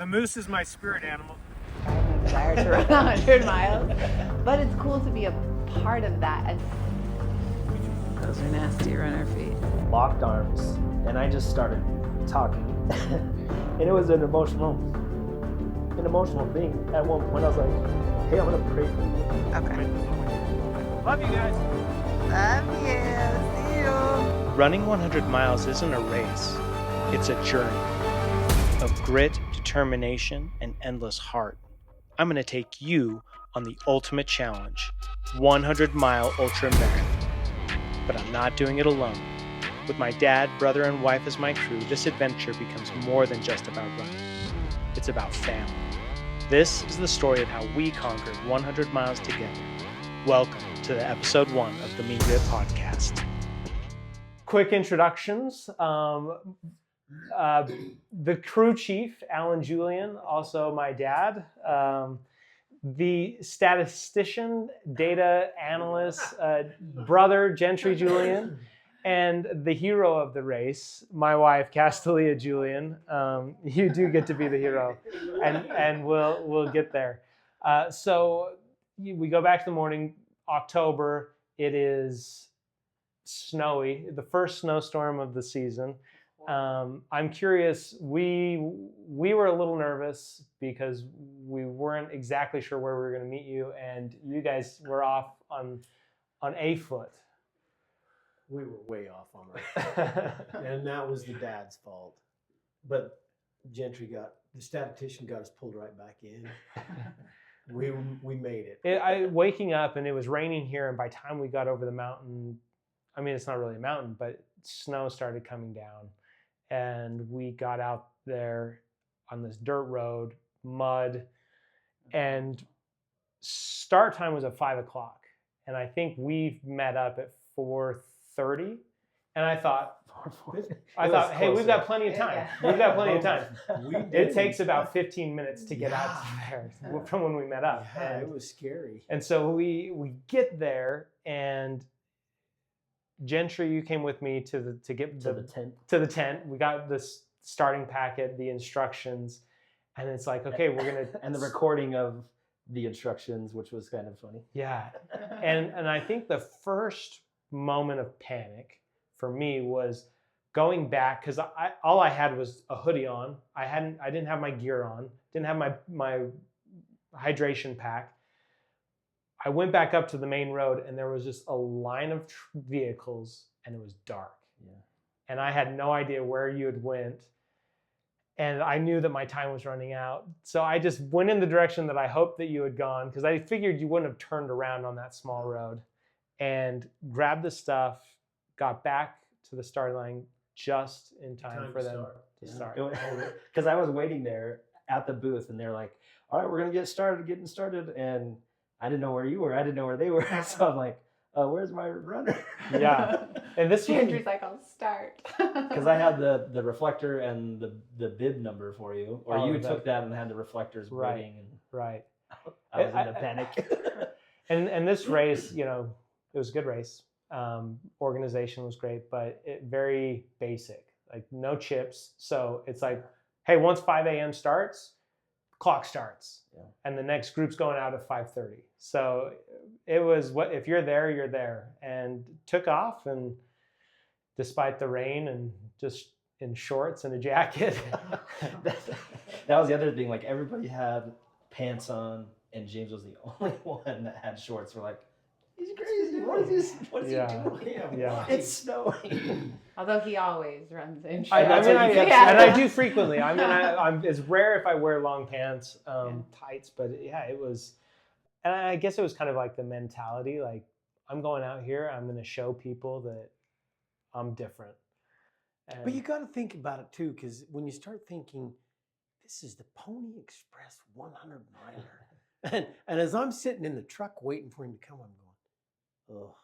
The moose is my spirit animal. I have no desire to run 100 miles, but it's cool to be a part of that. And those are nasty runner feet. Locked arms, and I just started talking. And it was an emotional thing. At one point I was like, hey, I'm gonna pray for you. Okay. Love you guys. Love you. See you. Running 100 miles isn't a race, it's a journey of grit, determination, and endless heart. I'm going to take you on the ultimate challenge, 100-mile ultra marathon. But I'm not doing it alone. With my dad, brother, and wife as my crew, this adventure becomes more than just about running. It's about family. This is the story of how we conquered 100 miles together. Welcome to the episode 1 of the Mean Grit Podcast. Quick introductions. The crew chief, Alan Julian, also my dad. The statistician, data analyst, brother, Gentry Julian. And the hero of the race, my wife, Castalia Julian. You do get to be the hero, and we'll get there. So we go back to the morning, October. It is snowy, the first snowstorm of the season. I'm curious. We were a little nervous because we weren't exactly sure where we were going to meet you, and you guys were off on a foot. We were way off on our and that was the dad's fault. But the statistician got us pulled right back in. We made it. Waking up and it was raining here, and by the time we got over the mountain, I mean, it's not really a mountain, but snow started coming down, and we got out there on this dirt road, mud, and start time was at 5:00, and I think we met up at 4:30, and I thought, hey, we've got plenty of time. We've got plenty of time. It takes about 15 minutes to get out there from when we met up. Yeah, it was scary. And so we get there, and Gentry, you came with me to the tent. We got this starting packet, the instructions, and it's like, okay, we're gonna And the recording of the instructions, which was kind of funny. Yeah, and I think the first moment of panic for me was going back, because all I had was a hoodie on. I didn't have my gear on. Didn't have my hydration pack. I went back up to the main road, and there was just a line of vehicles, and it was dark. Yeah. And I had no idea where you had went, and I knew that my time was running out. So I just went in the direction that I hoped that you had gone, because I figured you wouldn't have turned around on that small road, and grabbed the stuff, got back to the start line just in time for them to start. Because I was waiting there at the booth, and they're like, all right, we're going to getting started. And I didn't know where you were. I didn't know where they were. So I'm like, where's my runner? Yeah. And this Andrew's like, I'll start. Because I had the reflector and the bib number for you. Or you took that and had the reflectors waiting. And right. I was in a panic. And this race, it was a good race. Organization was great, but very basic, like no chips. So it's like, hey, once 5 a.m. starts, clock starts, and the next group's going out at 5:30. So it was if you're there, you're there, and took off. And despite the rain and just in shorts and a jacket, that was the other thing. Like everybody had pants on, and James was the only one that had shorts. We're like, he's crazy. What is he doing? Yeah. It's snowing. Although he always runs in shorts. I do frequently. I mean, it's rare if I wear long pants, tights, but yeah, it was. And I guess it was kind of like the mentality, like I'm going out here, I'm going to show people that I'm different. But you got to think about it too, because when you start thinking, this is the Pony Express 100 miler, and as I'm sitting in the truck waiting for him to come, I'm going, oh,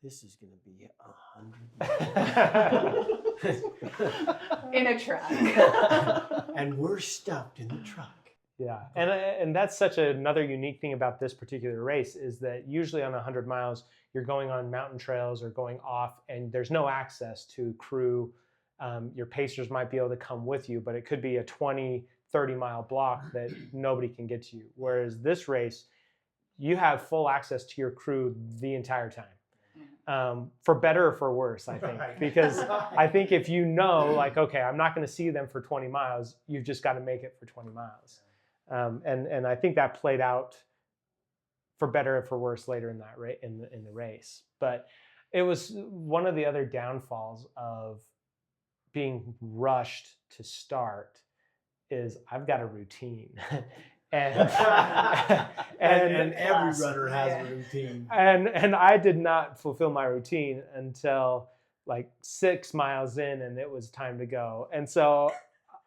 this is going to be 100 in a truck. And we're stuffed in the truck. Yeah, and that's such another unique thing about this particular race is that usually on 100 miles, you're going on mountain trails or going off, and there's no access to crew. Your pacers might be able to come with you, but it could be a 20, 30-mile block that nobody can get to you. Whereas this race, you have full access to your crew the entire time. For better or for worse, I think. Right. Because I think if you know, like, okay, I'm not going to see them for 20 miles, you've just got to make it for 20 miles. And I think that played out for better or for worse later in that in the race. But it was one of the other downfalls of being rushed to start is I've got a routine. And every runner has a routine. And I did not fulfill my routine until like 6 miles in, and it was time to go. And so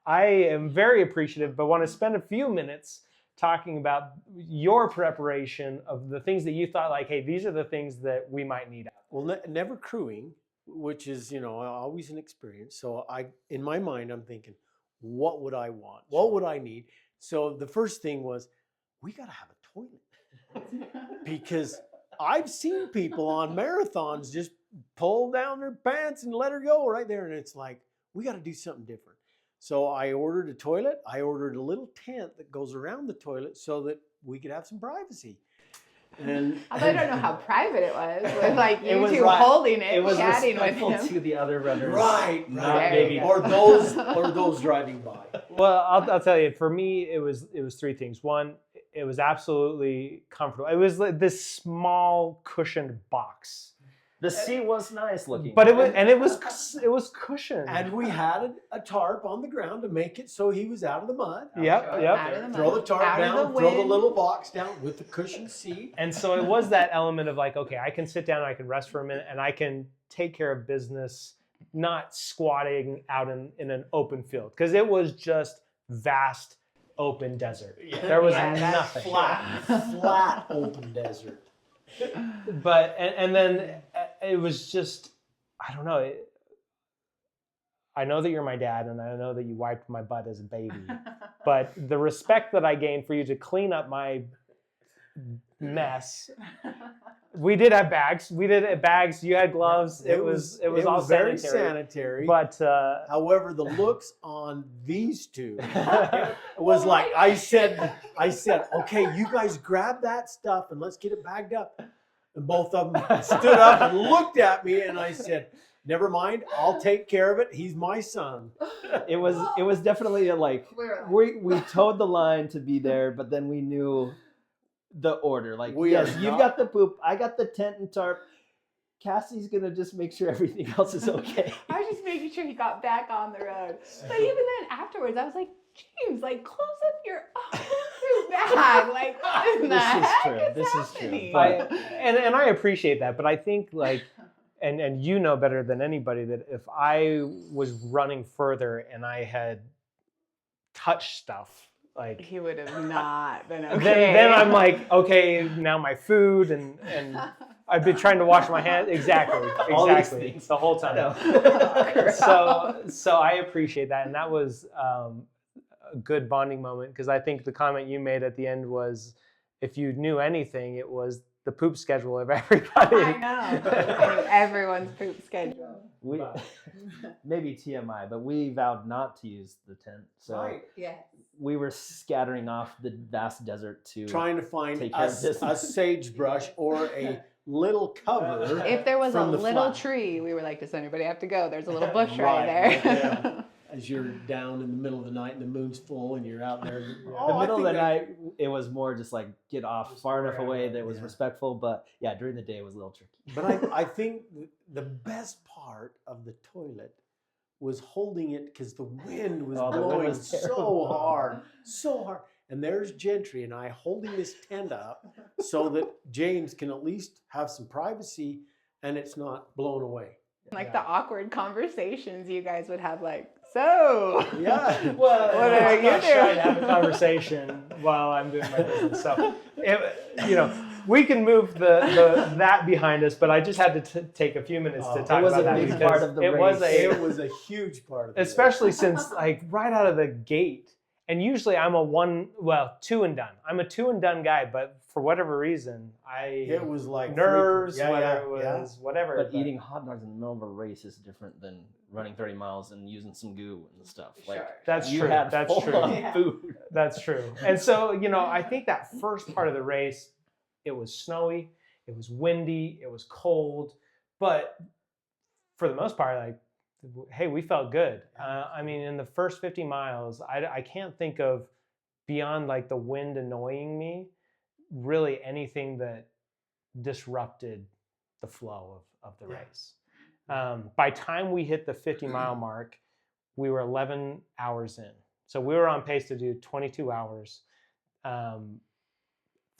I am very appreciative, but want to spend a few minutes talking about your preparation of the things that you thought like, hey, these are the things that we might need. Well, never crewing, which is, always an experience. So in my mind, I'm thinking, what would I want? What would I need? So the first thing was, we got to have a toilet. Because I've seen people on marathons just pull down their pants and let her go right there. And it's like, we got to do something different. So I ordered a toilet. I ordered a little tent that goes around the toilet so that we could have some privacy. And Although I don't know how private it was, with like you was two right. holding it, It was chatting with respectful him. to the other runners. right, There you go. or those driving by. Well, I'll tell you, for me, it was 3 things. One, it was absolutely comfortable. It was like this small cushioned box. The seat was nice looking. But it was cushioned. And we had a tarp on the ground to make it so he was out of the mud. Yep. Out of the Throw the mud, tarp out of down, the throw the wind. little box down with the cushioned seat. And so it was that element of like, okay, I can sit down, I can rest for a minute, and I can take care of business, not squatting out in an open field. Because it was just vast open desert. There was nothing. Flat open desert. But and then it was just, I don't know. I know that you're my dad, and I know that you wiped my butt as a baby. But the respect that I gained for you to clean up my mess. We did have bags. You had gloves. It was all very sanitary. sanitary. But however, the looks on these two was like, I said, okay, you guys grab that stuff and let's get it bagged up. And both of them stood up and looked at me, and I said, never mind, I'll take care of it. He's my son. It was definitely we towed the line to be there, but then we knew the order. Like, you've got the poop, I got the tent and tarp. Cassie's gonna just make sure everything else is okay. I was just making sure he got back on the road. But even then, afterwards, I was like, James, like, close up your poop bag. Like, what in the heck is happening? And I appreciate that, but I think like, and you know better than anybody that if I was running further and I had touched stuff, like He would have not been okay. then I'm like, okay, now my food and I've been trying to wash my hands. Exactly. All these things. The whole time. So I appreciate that, and that was a good bonding moment, because I think the comment you made at the end was, if you knew anything, it was the poop schedule of everybody. I know. I knew everyone's poop schedule. We maybe TMI, but we vowed not to use the tent. So Yeah. we were scattering off the vast desert to Trying to find take care of business. a sagebrush or a little cover. If there was a from the little flat. tree, we were like, does anybody have to go? There's a little bush right Right, there. yeah. As you're down in the middle of the night and the moon's full and you're out there. The middle of the night, it was more just like get off far enough away that it was respectful. But yeah, during the day it was a little tricky. But I think the best part of the toilet was holding it, because the wind was Oh, the wind blowing was so terrible. hard. And there's Gentry and I holding this tent up so that James can at least have some privacy and it's not blown away. Like the awkward conversations you guys would have, like, so. Yeah. Well, What are I'm not you shy doing? to have a conversation while I'm doing my business. So, we can move that behind us, but I just had to take a few minutes to talk was about a that, big because part of the it was race. It was a huge part of it. especially since like right out of the gate, And usually I'm a two and done. I'm a two and done guy, but for whatever reason, It was like nerves, freaking- whether it was whatever. But eating hot dogs in the middle of a race is different than running 30 miles and using some goo and stuff. Like That's you true. had That's full true. on food. That's true. And so, I think that first part of the race, it was snowy, it was windy, it was cold, but for the most part, like, hey, we felt good. I mean, in the first 50 miles, I can't think of, beyond like the wind annoying me, really anything that disrupted the flow of the race. By time we hit the 50-mile mark, we were 11 hours in. So we were on pace to do 22 hours,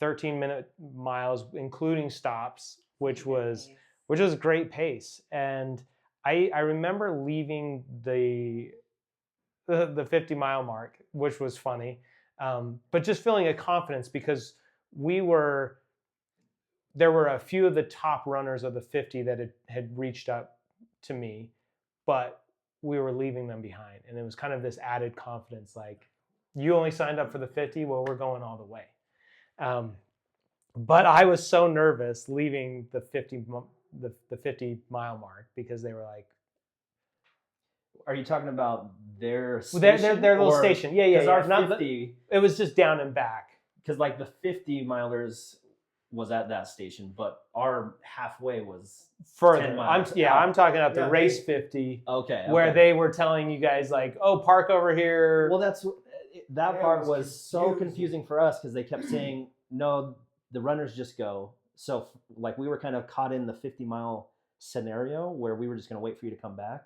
13-minute miles, including stops, which was a great pace. And I remember leaving the 50-mile mark, which was funny, but just feeling a confidence because there were a few of the top runners of the 50 that had reached up to me, but we were leaving them behind. And it was kind of this added confidence, like, you only signed up for the 50, well, we're going all the way. But I was so nervous leaving the 50-mile mark because they were like, Are you talking about their station? Their little station. Yeah. Because our 50, it was just down and back. because like the 50 milers was at that station, but our halfway was Further. 10 miles I'm talking about the Yeah, race 50, okay. where they were telling you guys like, oh, park over here. Well, that Yeah, part it was was so confusing for us because they kept saying, no, the runners just go. So like we were kind of caught in the 50-mile scenario where we were just going to wait for you to come back.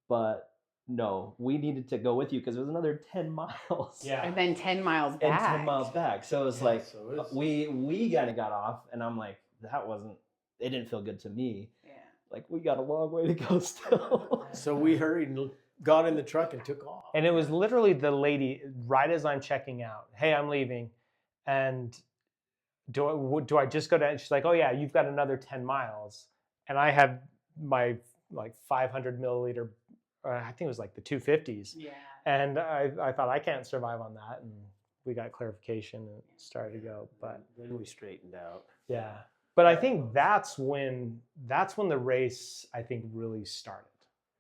But no, we needed to go with you because it was another 10 miles. Yeah. And then 10 miles And back. 10 miles back. So it was we kind of got off and I'm like, it didn't feel good to me. Yeah. Like we got a long way to go still. So we hurried and got in the truck and took off. And it was literally the lady right as I'm checking out. Hey, I'm leaving. And do I just go down? She's like, oh yeah, you've got another 10 miles. And I had my like 500 milliliter, I think it was like the 250s. Yeah. And I thought I can't survive on that. And we got clarification and started to go. But Then we straightened out. yeah. But I think that's when the race, I think, really started.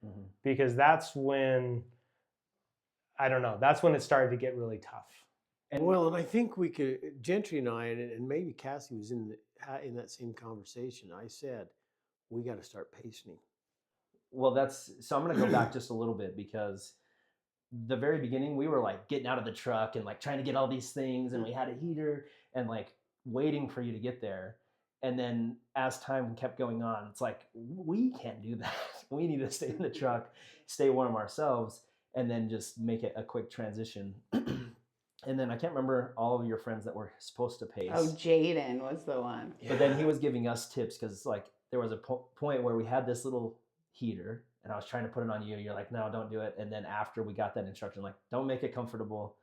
Mm-hmm. Because that's when, I don't know, that's when it started to get really tough. And I think we could, Gentry and I, and maybe Cassie was in that same conversation. I said, we got to start pacing. Well, so I'm going to go back just a little bit because the very beginning we were like getting out of the truck and like trying to get all these things and we had a heater and like waiting for you to get there. And then as time kept going on, it's like, we can't do that. We need to stay in the truck, stay warm ourselves, and then just make it a quick transition. And then I can't remember all of your friends that were supposed to pace. Oh, Jaden was the one. But then he was giving us tips because like there was a point where we had this little heater and I was trying to put it on you. You're like, no, don't do it. And then after we got that instruction, like, don't make it comfortable.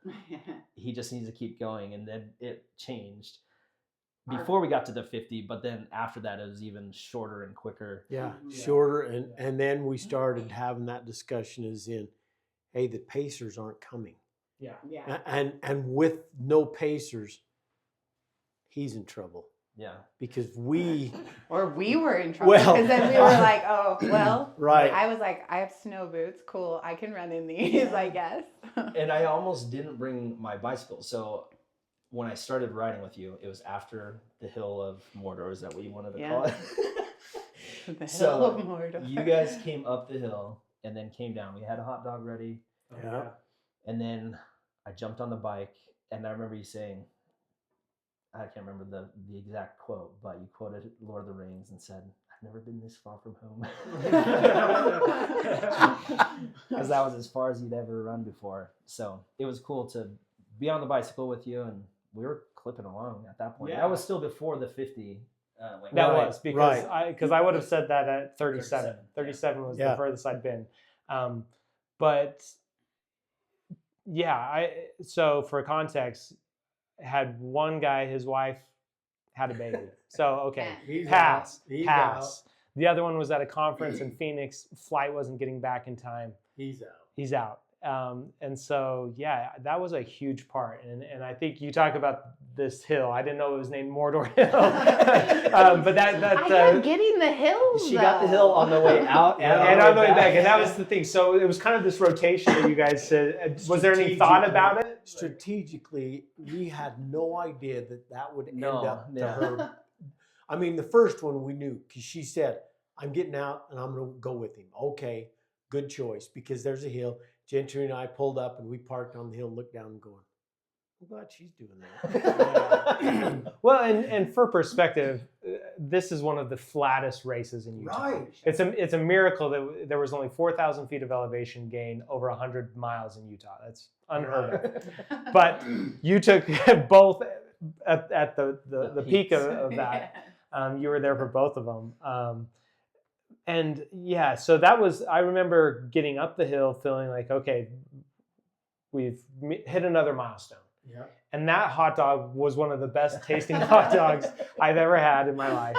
He just needs to keep going. And then it changed before we got to the 50. But then after that, it was even shorter and quicker. Yeah, shorter. And then we started having that discussion as in, hey, the pacers aren't coming. Yeah. Yeah. And with no pacers, he's in trouble. Yeah. Because we Or we were in trouble Well- because then we were like, oh, well, Right. I was like, I have snow boots. Cool. I can run in these, I guess. And I almost didn't bring my bicycle. So when I started riding with you, it was after the Hill of Mordor. Is that what you wanted to call it? The So, Hill of Mordor. You guys came up the hill and then came down. We had a hot dog ready. Yeah. And then I jumped on the bike, and I remember you saying, I can't remember the exact quote, but you quoted Lord of the Rings and said, I've never been this far from home. Because that was as far as you'd ever run before. So it was cool to be on the bicycle with you, and we were clipping along at that point. Yeah. That was still before the 50. That Right, was because right. I would have said that at 37. 37. 37 was Yeah. the furthest I'd been. But yeah, so for context, had one guy, his wife had a baby. So okay, He's pass, out. He's pass. The other one was at a conference in Phoenix. Flight wasn't getting back in time. He's out. He's out. And so, yeah, that was a huge part. And I think you talk about this hill. I didn't know it was named Mordor Hill. But I kept getting the hills. She got the hill on the way out and on the way back. And that was the thing. So it was kind of this rotation that you guys said. Was there any thought about it? Strategically, we had no idea that would end up to yeah. her. I mean, the first one we knew because she said, I'm getting out and I'm going to go with him. Okay, good choice because there's a hill. Gentry and I pulled up and we parked on the hill, looked down and going, I'm glad she's doing that. Well, and for perspective, this is one of the flattest races in Utah. Right. It's a miracle that there was only 4,000 feet of elevation gain over 100 miles in Utah. That's unheard of. But you took both at the peak of that. You were there for both of them. And yeah, so that was, I remember getting up the hill feeling like, okay, we've hit another milestone. Yeah. And that hot dog was one of the best tasting hot dogs I've ever had in my life.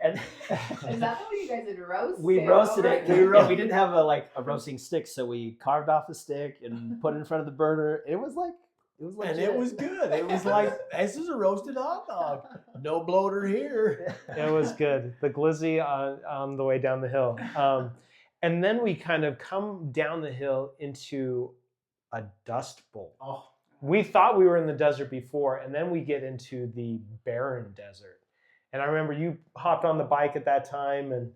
And Is that the way you guys had roasted? we roasted it. over? We didn't have a roasting stick, so we carved off a stick and put it in front of the burner. It was And legit. it was good. It was like, this is a roasted hot dog. No bloater here. It was good. The glizzy on the way down the hill. And then we kind of come down the hill into a dust bowl. Oh, We thought we were in the desert before, and then we get into the barren desert. And I remember you hopped on the bike at that time, and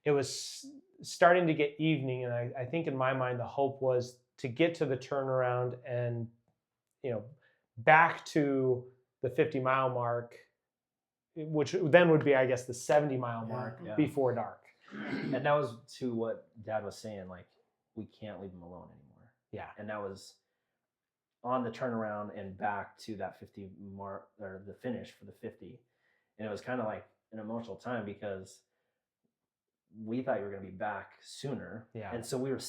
it was starting to get evening. And I think in my mind, the hope was to get to the turnaround and, back to the 50-mile mark, which then would be, I guess, the 70-mile mark before dark. And that was to what Dad was saying, like, we can't leave him alone anymore. Yeah. And that was on the turnaround and back to that 50 mark, or the finish for the 50. And it was kind of like an emotional time because we thought you were going to be back sooner. Yeah. And so we were,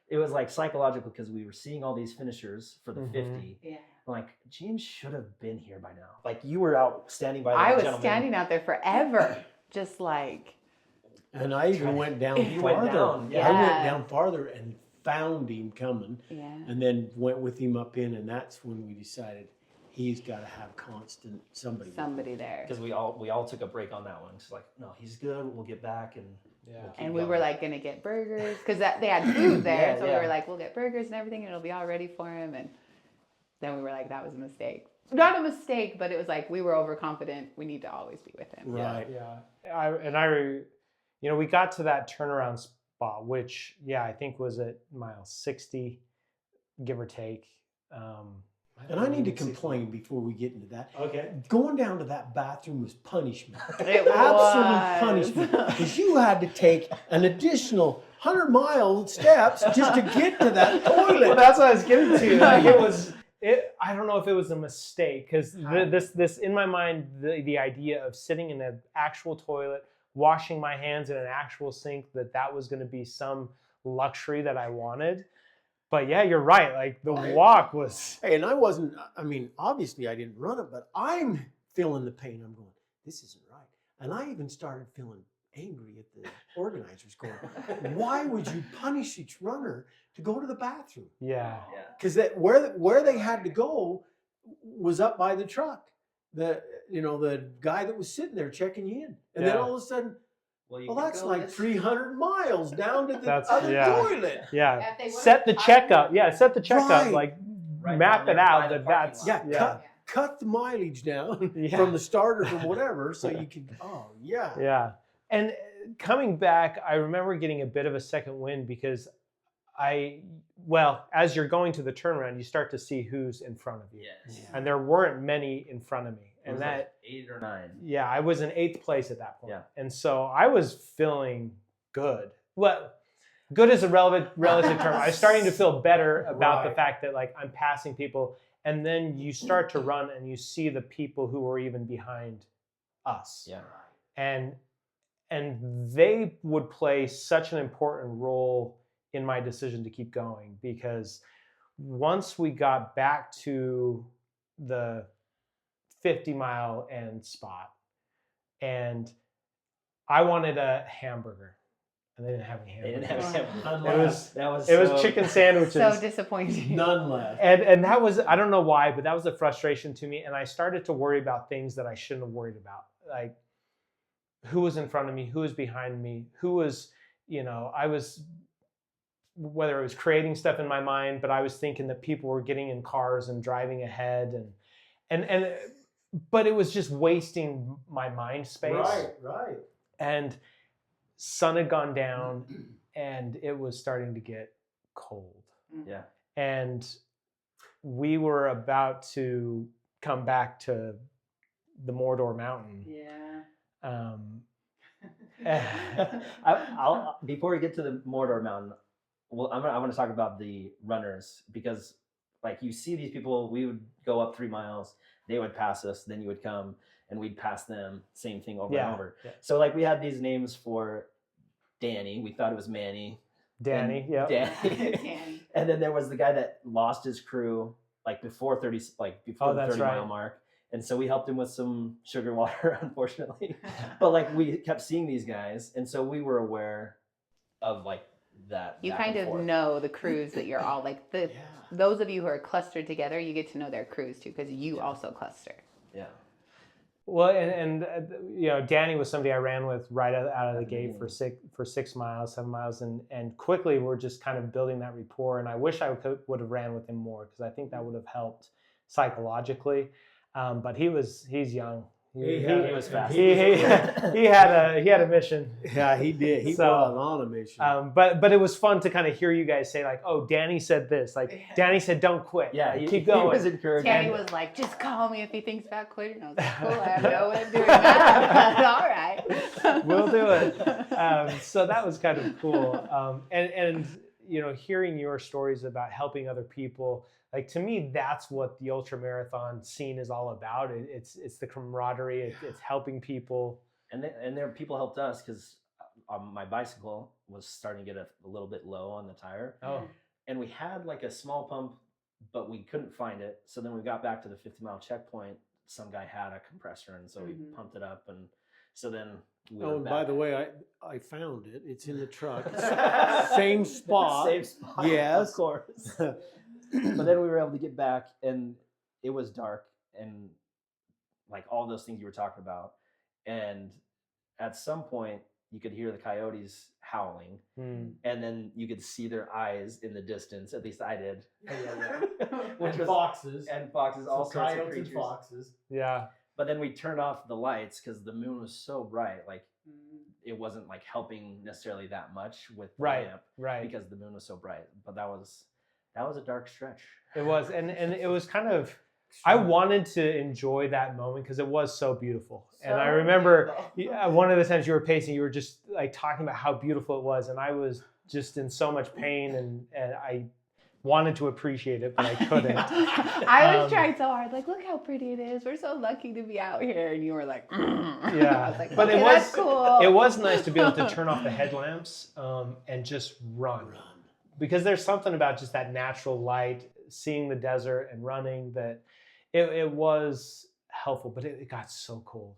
it was like psychological because we were seeing all these finishers for the 50. Yeah. Like, James should have been here by now. Like, you were out standing by the I was gentleman. standing out there forever, just like. and I even went down You went farther. down, I went yeah. down farther and found him coming Yeah. and then went with him up in. And that's when we decided he's got to have constant somebody. Somebody there. Because we all took a break on that one. It's like, no, he's good. We'll get back and Yeah. we'll keep And we going. were like gonna get burgers because they had food there, Yeah, so yeah. we were like, we'll get burgers and everything, and it'll be all ready for him. And then we were like, that was a mistake. Not a mistake, but it was like we were overconfident. We need to always be with him. Right. Yeah. We got to that turnaround spot, which, I think was at mile 60, give or take. And I need to complain before we get into that. Okay. Going down to that bathroom was punishment. It Absolute was. punishment. Because you had to take an additional 100-mile steps just to get to that toilet. Well, that's what I was getting to. Like, I don't know if it was a mistake because this in my mind, the idea of sitting in an actual toilet, washing my hands in an actual sink, that was going to be some luxury that I wanted. But yeah, you're right. Like the walk was. Hey, and obviously I didn't run it, but I'm feeling the pain. I'm going, this isn't right. And I even started feeling angry at the organizers going, why would you punish each runner to go to the bathroom? Yeah. Because where they had to go was up by the truck. The guy that was sitting there checking you in. And then all of a sudden, well, that's like 300 miles down to the other toilet. Yeah. If they would've- Set the checkup. Yeah, set the checkup. Right. Like Right map down it there out by the that parking that's lot. Yeah, cut the mileage down Yeah. from the start or from whatever so you can, Yeah. And coming back, I remember getting a bit of a second wind because as you're going to the turnaround, you start to see who's in front of you. Yes. And there weren't many in front of me. It And was that, like 8 or 9. yeah, I was in 8th place at that point. Yeah. And so I was feeling good. Well, good is a relative term. I was starting to feel better about the Right. fact that like I'm passing people. And then you start to run and you see the people who are even behind us. Yeah. And they would play such an important role in my decision to keep going because once we got back to the 50-mile end spot and I wanted a hamburger. and they didn't have any They didn't hamburgers. have None It was so- chicken sandwiches. So disappointing. None left. And that was, I don't know why, but that was a frustration to me. And I started to worry about things that I shouldn't have worried about. Like who was in front of me, who was behind me, who was, I was, whether it was creating stuff in my mind, but I was thinking that people were getting in cars and driving ahead but it was just wasting my mind space. Right. And sun had gone down and it was starting to get cold. Yeah. And we were about to come back to the Mordor Mountain. Yeah. I'll before we get to the Mordor Mountain, well, I want to talk about the runners because, like, you see these people. We would go up 3 miles, they would pass us, then you would come, and we'd pass them. Same thing over and over. Yeah. So, like, we had these names for Danny. We thought it was Manny. Danny, yeah. Danny. And then there was the guy that lost his crew before the 30 mile mark. And so we helped him with some sugar water, unfortunately. But we kept seeing these guys, and so we were aware of that. You back kind and of forth. know the crews that you're all those of you who are clustered together, you get to know their crews too because you also cluster. Yeah. Well, and Danny was somebody I ran with right out of the gate for 6 miles, 7 miles, and quickly we're just kind of building that rapport. And I wish I would have ran with him more because I think that would have helped psychologically. But he's young. He was fast. He had a mission. Yeah, he did. He was on a mission. But it was fun to kind of hear you guys say oh, Danny said this. Danny said, don't quit. Yeah, keep going. He was encouraging. Tammy was like, just call me if he thinks about quitting. I was like, cool, I have no way of doing that. All right. We'll do it. So that was kind of cool. And hearing your stories about helping other people, to me, that's what the ultra marathon scene is all about. It's the camaraderie. It's helping people. And there people helped us because my bicycle was starting to get a little bit low on the tire. Oh. And we had a small pump, but we couldn't find it. So then we got back to the 50-mile checkpoint. Some guy had a compressor, and so we pumped it up. And so then we were and back. by the way, I found it. It's in the truck. Same spot. Same spot. Yes. Of course. But then we were able to get back, and it was dark, and all those things you were talking about. And at some point, you could hear the coyotes howling, and then you could see their eyes in the distance. At least I did. Foxes. And foxes, all sorts of coyotes creatures. and foxes. Yeah. But then we turned off the lights because the moon was so bright. It wasn't helping necessarily that much with the lamp, Right. because the moon was so bright. But that was a dark stretch. It was, and it was kind of. I wanted to enjoy that moment because it was so beautiful. And I remember one of the times you were pacing, you were just talking about how beautiful it was, and I was just in so much pain, and I wanted to appreciate it, but I couldn't. I was trying so hard. Look how pretty it is. We're so lucky to be out here. And you were like, yeah. I was like, But okay, it was that's cool. It was nice to be able to turn off the headlamps and just run. Because there's something about just that natural light, seeing the desert and running, that it was helpful, but it got so cold.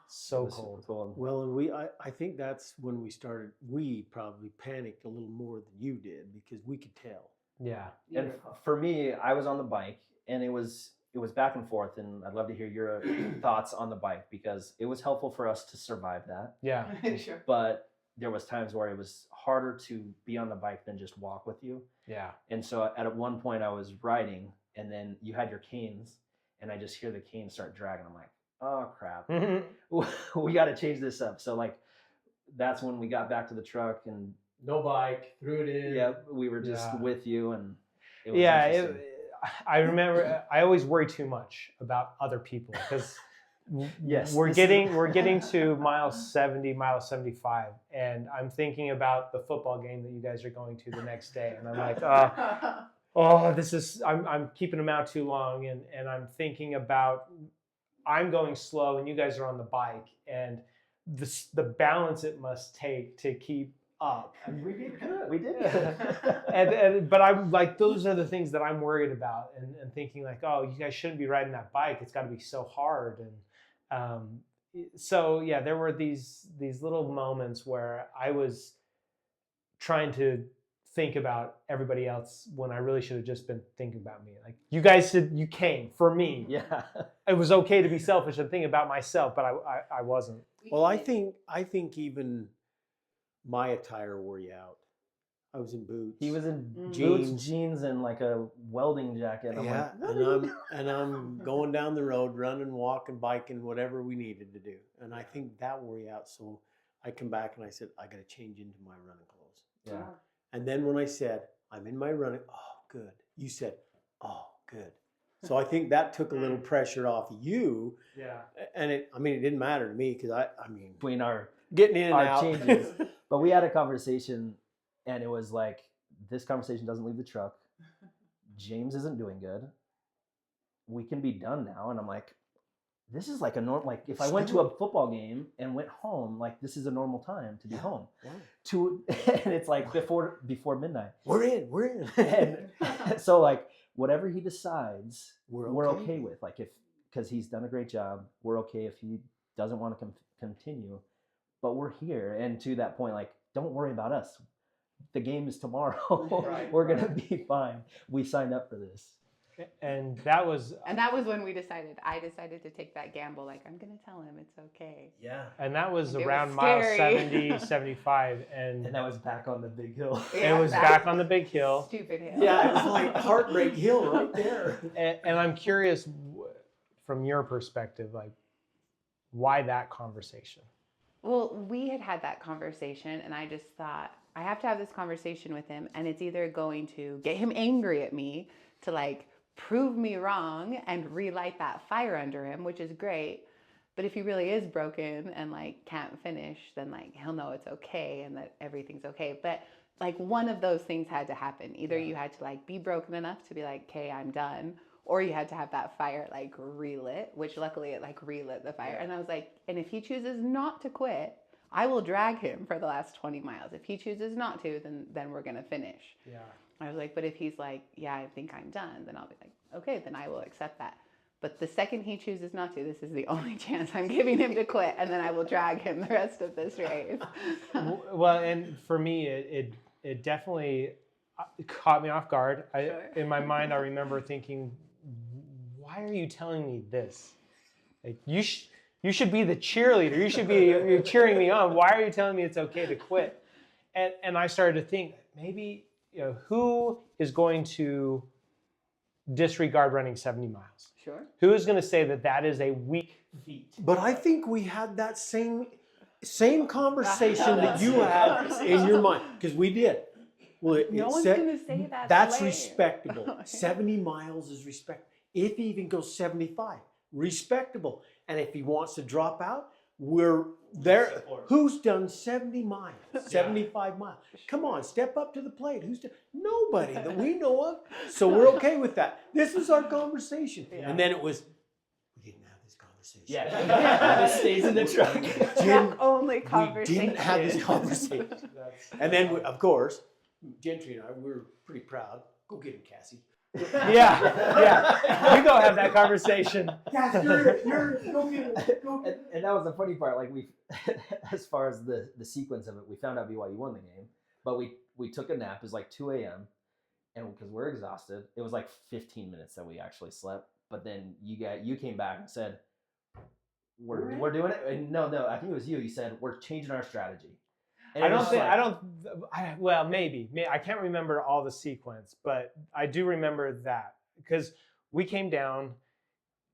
So cold. Well, and I think that's when we probably panicked a little more than you did because we could tell. Yeah. And for me, I was on the bike, and it was back and forth, and I'd love to hear your thoughts on the bike because it was helpful for us to survive that. Yeah. Sure. But there was times where it was harder to be on the bike than just walk with you. Yeah. And so at one point I was riding, and then you had your canes, and I just hear the canes start dragging. I'm like, oh crap, we got to change this up. So that's when we got back to the truck, and No bike, threw it in. yeah, we were just with you, and it was interesting. I remember I always worry too much about other people because Yes, we're getting to mile 70, mile 75, and I'm thinking about the football game that you guys are going to the next day, and I'm like, I'm keeping them out too long, and I'm thinking about I'm going slow and you guys are on the bike, and the balance it must take to keep up. And we did good. We did good. But I'm those are the things that I'm worried about, and thinking oh, you guys shouldn't be riding that bike. It's got to be so hard. And so yeah, there were these little moments where I was trying to think about everybody else when I really should have just been thinking about me. Like you guys said, you came for me. Yeah. It was okay to be selfish and think about myself, but I wasn't. Well, I think even my attire wore you out. I was in boots. He was in Jeans. boots, jeans, and like a welding jacket. I'm Yeah, like, what and are you I'm doing? and I'm going down the road, running, walking, biking, whatever we needed to do. And I think that wore you out. So I come back and I said, I got to change into my running clothes. Yeah. And then when I said, I'm in my running, oh, good. You said, oh, good. So I think that took a little pressure off you. Yeah. And it didn't matter to me because I mean, Between our getting in and our out. changes. But we had a conversation, and it was like, this conversation doesn't leave the truck. James isn't doing good. We can be done now. And I'm like, this is like a normal, like if I went to a football game and went home, like this is a normal time to be home. Yeah. And it's like before midnight. We're in. And so like whatever he decides, We're we're okay. okay with. Like because he's done a great job, we're okay if he doesn't want to continue. But we're here, and to that point, like don't worry about us. The game is tomorrow. Right, We're gonna be fine. We signed up for this. And that was when we decided. I decided to take that gamble. Like I'm gonna tell him it's okay. Yeah. around was mile scary. 70, 75, And that was back on the big hill. it was back on the big hill. Stupid hill. Yeah, it was like Heartbreak Hill right there. And I'm curious, from your perspective, like why that conversation? Well, we had that conversation, and I just thought I have to have this conversation with him, and it's either going to get him angry at me to like prove me wrong and relight that fire under him, which is great. But if he really is broken and like can't finish, then like he'll know it's okay and that everything's okay. But like one of those things had to happen. Either you had to like be broken enough to be like, okay, I'm done, or you had to have that fire like relit, which luckily it like relit the fire. And I was like, and if he chooses not to quit, I will drag him for the last 20 miles. If he chooses not to, then we're gonna finish. Yeah. I was like, but if he's like, yeah, I think I'm done, then I'll be like, okay, then I will accept that. But the second he chooses not to, this is the only chance I'm giving him to quit, and then I will drag him the rest of this race. Well, and for me, it definitely caught me off guard. In my mind, I remember thinking, why are you telling me this? Like you should be the cheerleader. You should be cheering me on. Why are you telling me it's okay to quit? And I started to think, maybe, who is going to disregard running 70 miles? Sure. Who is going to say that is a weak feat? But I think we had that same conversation that you had in your mind, because we did. Well, No one's said- gonna say that's That's lame. respectable. 70 miles is respectable. If he even goes 75, respectable. And if he wants to drop out, we're there. Who's done 70 miles, 75 miles? Come on, step up to the plate. Who's done? Nobody that we know of. So we're okay with that. This was our conversation. And then it was, we didn't have this conversation. Yeah. This stays in the truck. The only We conversation. didn't have this conversation. And then, of course, Gentry and I, we were pretty proud. Go get him, Cassie. Yeah. We go have that conversation. Cassie, go get him. Go get him. And that was the funny part. Like we, as far as the sequence of it, we found out BYU won the game, but we took a nap. It was like 2 a.m. and because we're exhausted, it was like 15 minutes that we actually slept. But then you came back and said, we're doing it. And no, I think it was you. You said we're changing our strategy. And Well, maybe. I can't remember all the sequence, but I do remember that because we came down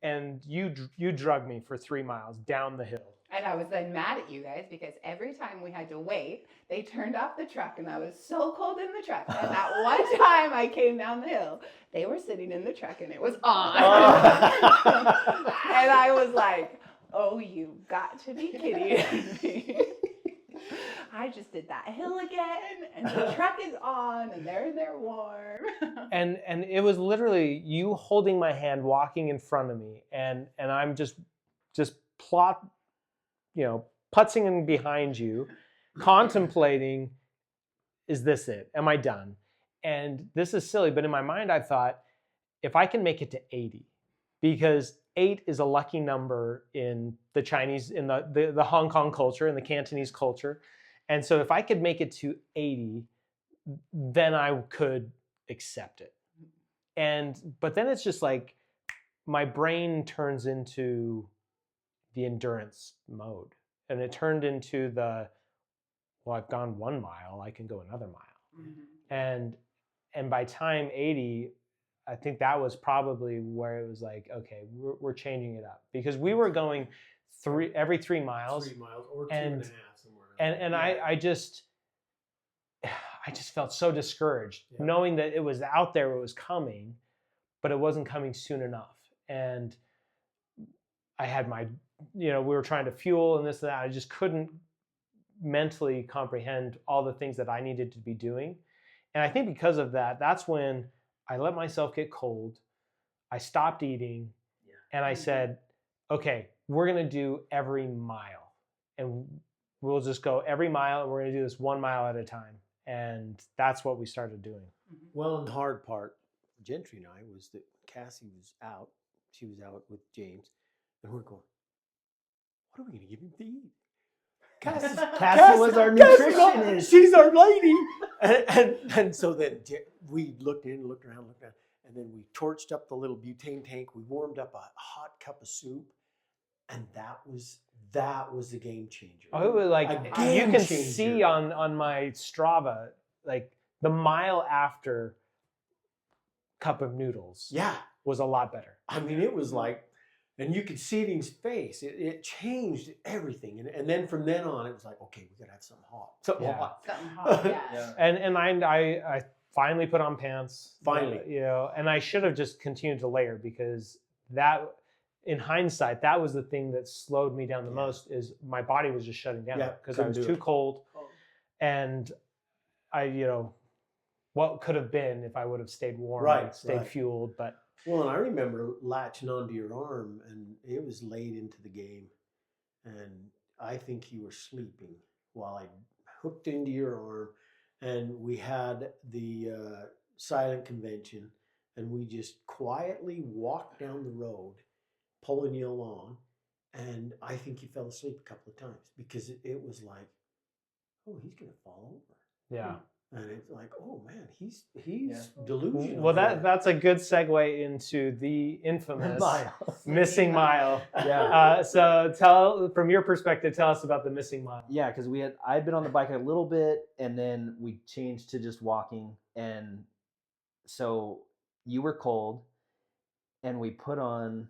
and you drug me for 3 miles down the hill. And I was then mad at you guys because every time we had to wait, they turned off the truck and I was so cold in the truck. And that one time I came down the hill, they were sitting in the truck and it was on. And I was like, oh, you got to be kidding me. I just did that hill again and the truck is on and they're in there warm. And it was literally you holding my hand, walking in front of me, and I'm just putzing in behind you, contemplating, is this it? Am I done? And this is silly, but in my mind I thought, if I can make it to 80, because 8 is a lucky number in the Chinese, in the Hong Kong culture, in the Cantonese culture. And so if I could make it to 80, then I could accept it. But then it's just like my brain turns into the endurance mode, and it turned into well, I've gone 1 mile, I can go another mile. Mm-hmm. And by time 80, I think that was probably where it was like, okay, we're changing it up, because we were going every 3 miles. 3 miles or 2.5 somewhere. And I just felt so discouraged, knowing that it was out there, it was coming, but it wasn't coming soon enough. And I had we were trying to fuel and this and that. I just couldn't mentally comprehend all the things that I needed to be doing. And I think because of that, that's when I let myself get cold. I stopped eating, and I said, okay, we're going to do every mile, and we'll just go every mile, and we're going to do this 1 mile at a time. And that's what we started doing. Well, and the hard part for Gentry and I was that Cassie was out. She was out with James, and we're going, what are we going to give him to eat? Cassie was our nutritionist. She's our lady. And so then we looked around, and then we torched up the little butane tank. We warmed up a hot cup of soup, and that was the game changer. Oh, it was like, you can see on my Strava, like the mile after cup of noodles was a lot better. I mean, it was like, and you could see it in his face. It changed everything. And then from then on, it was like, okay, we got to have something hot. Something hot, yeah. And I finally put on pants. Finally. And I should have just continued to layer, because that, in hindsight, that was the thing that slowed me down the most, is my body was just shutting down because I was too cold. And what could have been if I would have stayed warm and stayed fueled, but. Well, and I remember latching onto your arm, and it was late into the game, and I think you were sleeping while I hooked into your arm, and we had the silent convention, and we just quietly walked down the road, pulling you along, and I think you fell asleep a couple of times, because it was like, oh, he's going to fall over. Yeah. And it's like, oh man, he's delusional. Well, that's a good segue into the infamous missing mile. Yeah. So from your perspective, tell us about the missing mile. Yeah, because I'd been on the bike a little bit, and then we changed to just walking, and so you were cold, and we put on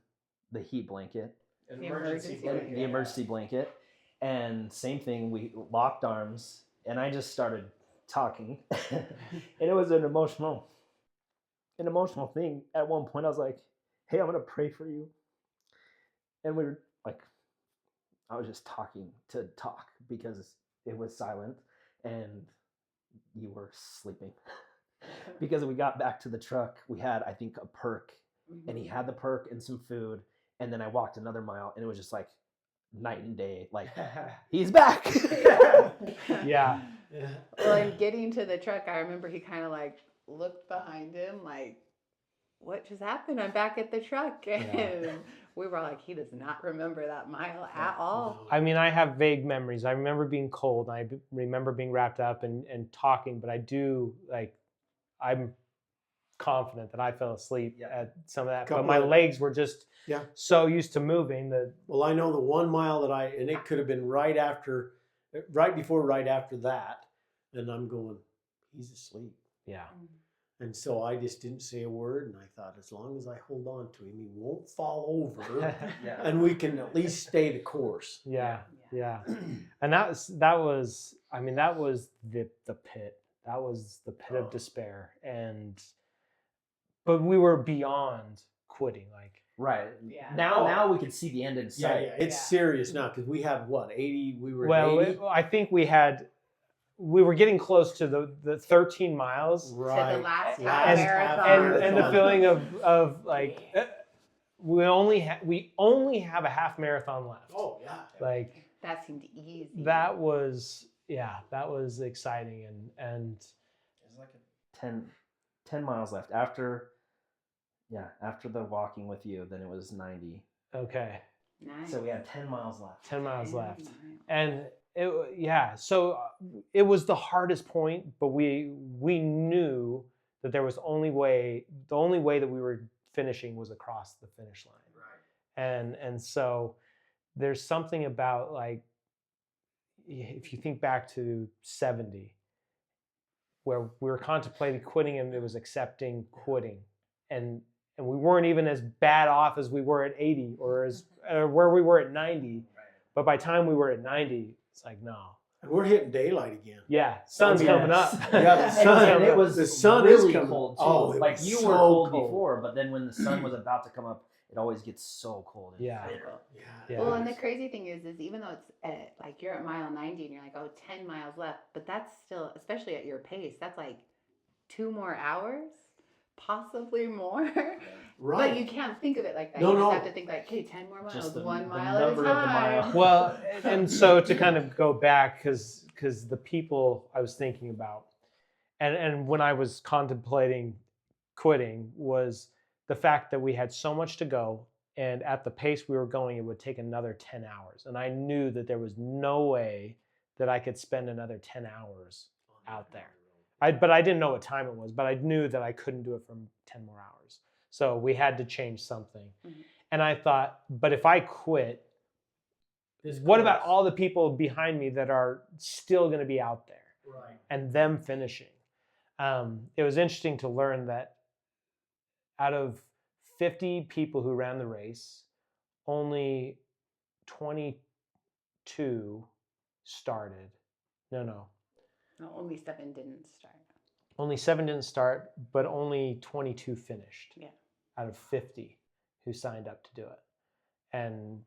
the heat blanket, The emergency blanket, and same thing. We locked arms, and I just started talking, and it was an emotional thing. At one point I was like, hey, I'm gonna pray for you, and we were like, I was just talking to talk, because it was silent and you were sleeping. Because we got back to the truck, we had, I think, a perk, and he had the perk and some food, and then I walked another mile, and it was just like night and day. Like, he's back. Yeah. Well, and getting to the truck, I remember he kind of like looked behind him, like, what just happened? I'm back at the truck. And we were like, he does not remember that mile at all. I mean, I have vague memories. I remember being cold, and I remember being wrapped up and talking, but I'm confident that I fell asleep at some of that. But my legs were just so used to moving that. Well, I know the 1 mile and it could have been right after that, and I'm going, he's asleep. Yeah. And so I just didn't say a word, and I thought, as long as I hold on to him, he won't fall over, and we can at least stay the course. Yeah. And that was the pit. That was the pit of despair, but we were beyond quitting. Like, right. Yeah. Now we can see the end in sight. Yeah. It's serious now, because we had 80. We were 80. I think we were getting close to the 13 miles. Right. To the last marathon. And the feeling of like, we only have a half marathon left. Oh yeah. Like, that seemed easy. That was exciting, and it was like 10 miles left after the walking with you. Then it was 90. Okay. Nice. So we had 10 miles left. 10 miles left. And So it was the hardest point, but we knew that there was the only way that we were finishing was across the finish line. Right. And so there's something about, like, if you think back to 70, where we were contemplating quitting and it was accepting quitting, and we weren't even as bad off as we were at 80 or where we were at 90. But by the time we were at 90, it's like, no. And we're hitting daylight again. Yeah, sun's coming up. Yeah, the sun. And it was the sun really is coming. cold too. Oh, it like was you so were cold cold before, but then when the sun was about to come up, it always gets so cold. Yeah. Yeah. Well, and the crazy thing is even though it's at, like, you're at mile 90 and you're like, oh, 10 miles left, but that's still, especially at your pace, that's like 2 more hours, possibly more. Right. But you can't think of it like that. No, you just no. have to think like, okay, 10 more miles, Just the 1 the mile at a number of the time. mile. Well, and so to kind of go back, because the people I was thinking about, and when I was contemplating quitting, was the fact that we had so much to go, and at the pace we were going, it would take another 10 hours. And I knew that there was no way that I could spend another 10 hours out there. But I didn't know what time it was, but I knew that I couldn't do it for 10 more hours. So we had to change something. Mm-hmm. And I thought, but if I quit, what about all the people behind me that are still going to be out there, right, and them finishing? It was interesting to learn that out of 50 people who ran the race, only 22 started. No, only 7 didn't start. Only 7 didn't start, but only 22 finished. Yeah. Out of 50 who signed up to do it. And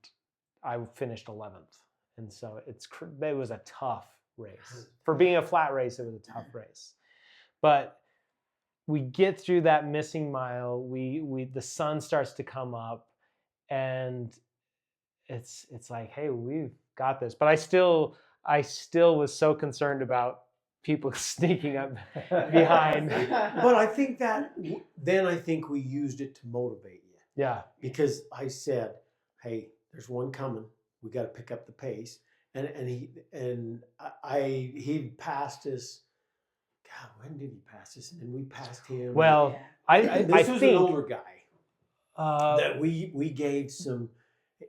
I finished 11th. And so it was a tough race. For being a flat race, it was a tough race. But we get through that missing mile, the sun starts to come up, and it's like, hey, we've got this. But I still was so concerned about people sneaking up behind. But I think that then I think we used it to motivate you. Yeah. Because I said, hey, there's one coming. We got to pick up the pace. And he passed us. God, when did he pass us? And then we passed him. Well, I this was think an older guy that we gave some.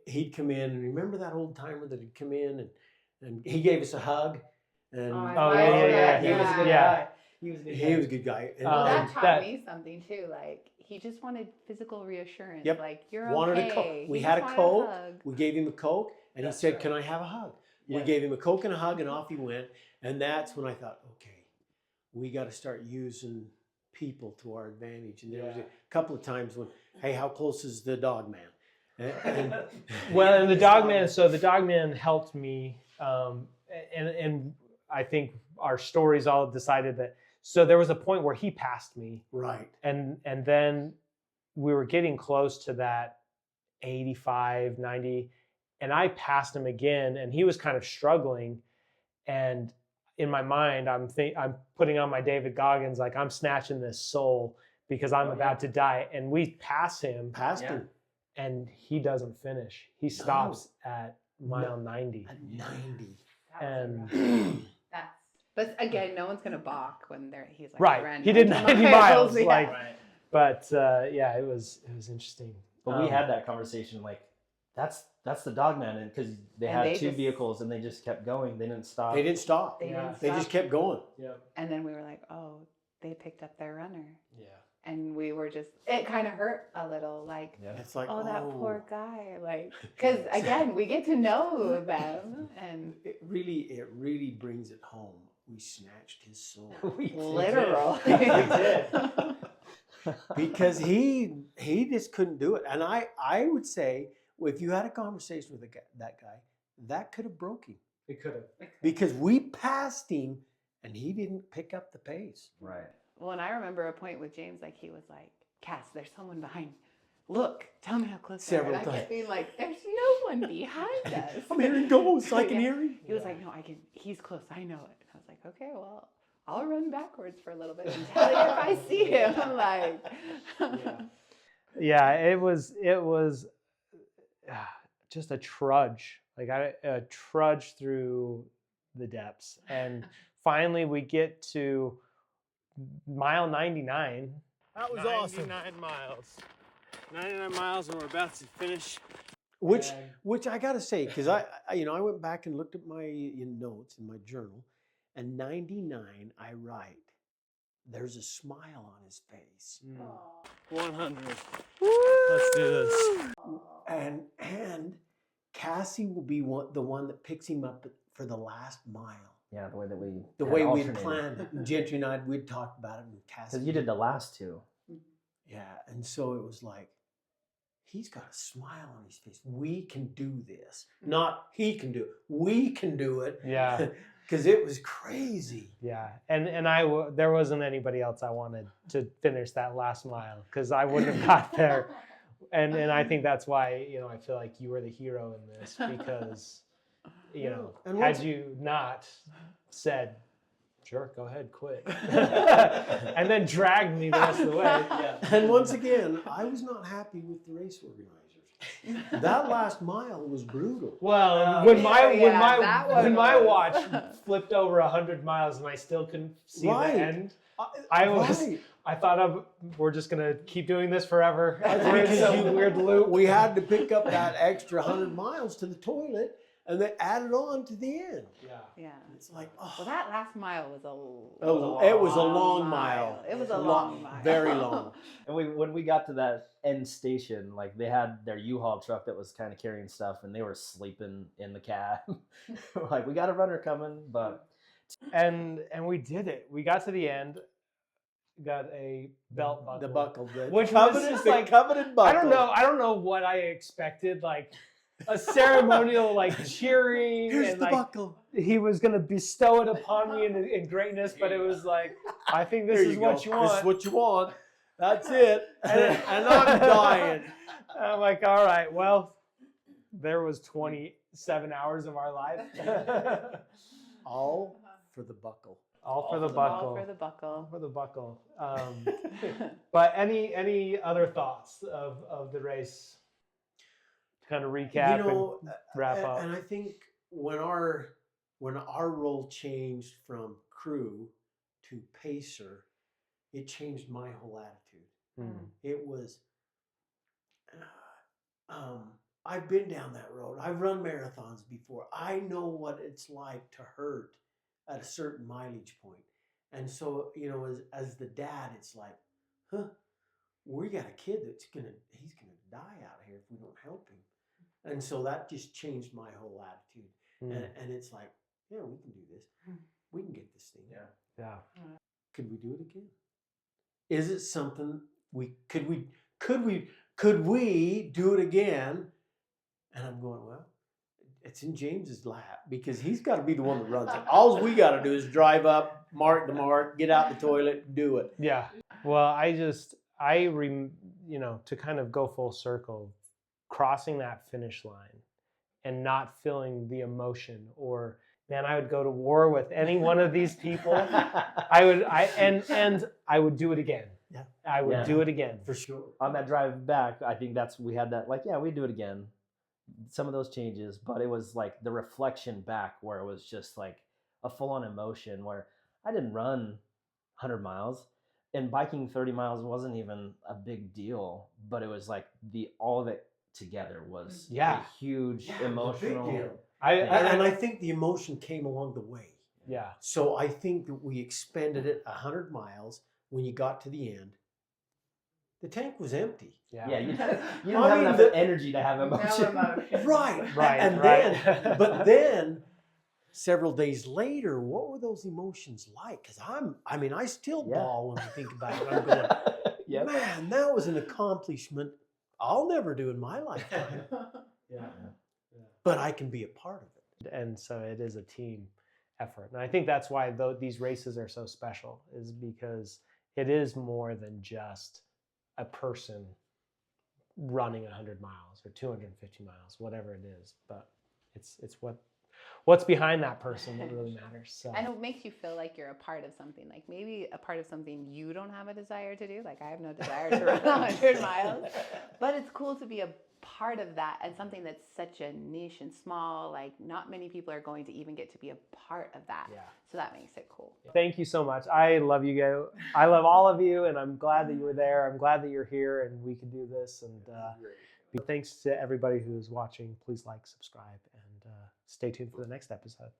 He'd come in, and remember that old timer that had come in and he gave us a hug. And yeah. He was a good guy. He was a good guy. And, that taught me something too. Like, he just wanted physical reassurance. Yep. Like, you're wanted okay. a Coke. We He had just a wanted Coke. hug. We gave him a Coke, and he said, "Can I have a hug?" Yeah. We gave him a Coke and a hug, and off he went. And that's when I thought, okay, we got to start using people to our advantage. And there was a couple of times when, hey, how close is the dog man? And well, and the dog man. So the dog man helped me, and I think our stories all decided that. So there was a point where he passed me, right, and then we were getting close to that 85, 90, and I passed him again, and he was kind of struggling, and in my mind, I'm putting on my David Goggins, like, I'm snatching this soul because I'm about to die, and we pass him, and he doesn't finish. He stops at mile 90. At 90. And but again, no one's gonna balk when he's like, right. He did 90 miles, yeah. like, but yeah, it was interesting. But we had that conversation, like, that's the dog man, and because they had 2 vehicles and they just kept going. They didn't stop. They didn't stop. They just kept going. Yeah. And then we were like, oh, they picked up their runner. Yeah. And we were just, it kind of hurt a little, like, it's like, oh, that poor guy, like, because again, we get to know them, and it really brings it home. We snatched his soul. literal. We did. Because he just couldn't do it. And I would say, if you had a conversation with that guy, that could have broke him. It could have. Because we passed him, and he didn't pick up the pace. Right. Well, and I remember a point with James, like, he was like, Cass, there's someone behind. Look, tell me how close they are. Several And I times. kept being like, there's no one behind us. I'm hearing ghosts. I can hear him. He was like, no, he's close. I know it. And I was like, okay, well, I'll run backwards for a little bit and tell you if I see him. I'm like, yeah, it was just a trudge. Like, a trudge through the depths. And finally we get to mile 99. That was awesome. 99 miles. 99 miles, and we're about to finish. Which I got to say, because I went back and looked at my notes in my journal, and 99 I write, there's a smile on his face. 100. Let's do this. And Cassie will be the one that picks him up for the last mile. Yeah, the way that we we'd planned it. And Gentry and we'd talked about it, and Cassie. Because you did the last two. Yeah, and so it was like, he's got a smile on his face. We can do this. Not he can do it. We can do it. Yeah. Because it was crazy. Yeah, and there wasn't anybody else I wanted to finish that last mile, because I wouldn't have got there. And I think that's why, I feel like you were the hero in this, because, And had you not said, sure, go ahead, quit, and then dragged me the rest of the way. Yeah. And once again, I was not happy with the race organizers. That last mile was brutal. Well, when my watch flipped over 100 miles and I still couldn't see the end, I thought we're just gonna keep doing this forever. We're in some weird loop. We had to pick up that extra 100 miles to the toilet, and they added on to the end. Yeah. It's like, Well, that last mile was it was a long mile. It was a long mile. Very long. And when we got to that end station, like they had their U-Haul truck that was kind of carrying stuff, and they were sleeping in the cab. We're like, we got a runner coming, but and we did it. We got to the end. Got a belt buckle. The buckle, which was just like coveted buckle. I don't know what I expected. Like a ceremonial, like cheering. Here's and the like, buckle. He was gonna bestow it upon me in greatness, but it was like, I think this is what you want. This is what you want. That's it. And I'm dying. I'm like, all right, well, there was 27 hours of our life. All for the buckle. All for the buckle. All for the buckle. All for the buckle. But any other thoughts of the race? To kind of recap and wrap up. And I think when our role changed from crew to pacer, it changed my whole attitude. It was, I've been down that road. I've run marathons before. I know what it's like to hurt at a certain mileage point. And so, as the dad, it's like, we got a kid he's gonna die out here if we don't help him. And so that just changed my whole attitude. And it's like, yeah, we can do this. We can get this thing. Yeah. Could we do it again? Is it something could we do it again? And I'm going, well, it's in James's lap, because he's got to be the one that runs it. All we got to do is drive up, mark the mark, get out the toilet, do it. Yeah. Well, to kind of go full circle, crossing that finish line and not feeling the emotion, or man, I would go to war with any one of these people. I would do it again. Yeah. I would do it again. For sure. on that drive back, I think we had that, like, yeah, we'd do it again. Some of those changes, but it was like the reflection back where it was just like a full-on emotion where I didn't run 100 miles, and biking 30 miles wasn't even a big deal, but it was like all of it together was a huge emotional. Big deal. And I think the emotion came along the way. Yeah. So I think that we expended it 100 miles. When you got to the end, the tank was empty. Yeah, you didn't have enough energy to have emotion. Right. Then, but then several days later, what were those emotions like? Because I still bawl when I think about it. I'm going, man, that was an accomplishment I'll never do in my lifetime. But I can be a part of it. And so it is a team effort. And I think that's why these races are so special, is because it is more than just a person running 100 miles or 250 miles, whatever it is. But it's what what's behind that person that really matters. So. And it makes you feel like you're a part of something, like maybe a part of something you don't have a desire to do. Like I have no desire to run 100 miles, but it's cool to be a part of that, and something that's such a niche and small, like not many people are going to even get to be a part of that. Yeah. So that makes it cool. Thank you so much. I love you guys. I love all of you, and I'm glad that you were there. I'm glad that you're here and we could do this. And thanks to everybody who's watching. Please like, subscribe, and stay tuned for the next episode.